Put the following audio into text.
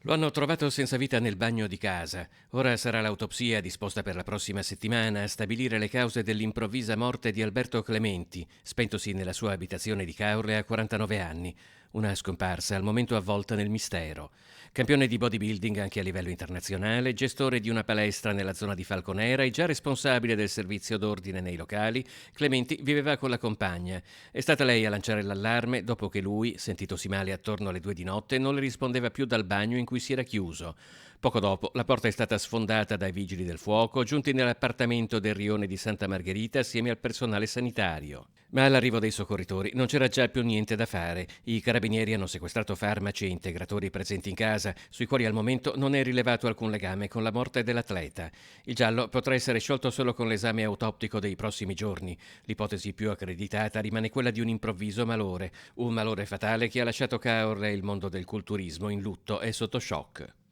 Lo hanno trovato senza vita nel bagno di casa. Ora sarà l'autopsia disposta per la prossima settimana a stabilire le cause dell'improvvisa morte di Alberto Clementi, spentosi nella sua abitazione di Caorle a 49 anni. Una scomparsa al momento avvolta nel mistero. Campione di bodybuilding anche a livello internazionale, gestore di una palestra nella zona di Falconera e già responsabile del servizio d'ordine nei locali, Clementi viveva con la compagna. È stata lei a lanciare l'allarme dopo che lui, sentitosi male attorno alle 2 di notte, non le rispondeva più dal bagno in cui si era chiuso. Poco dopo la porta è stata sfondata dai vigili del fuoco, giunti nell'appartamento del rione di Santa Margherita assieme al personale sanitario. Ma all'arrivo dei soccorritori non c'era già più niente da fare. I carabinieri hanno sequestrato farmaci e integratori presenti in casa, sui quali al momento non è rilevato alcun legame con la morte dell'atleta. Il giallo potrà essere sciolto solo con l'esame autoptico dei prossimi giorni. L'ipotesi più accreditata rimane quella di un improvviso malore, un malore fatale che ha lasciato Cahors e il mondo del culturismo in lutto e sotto shock.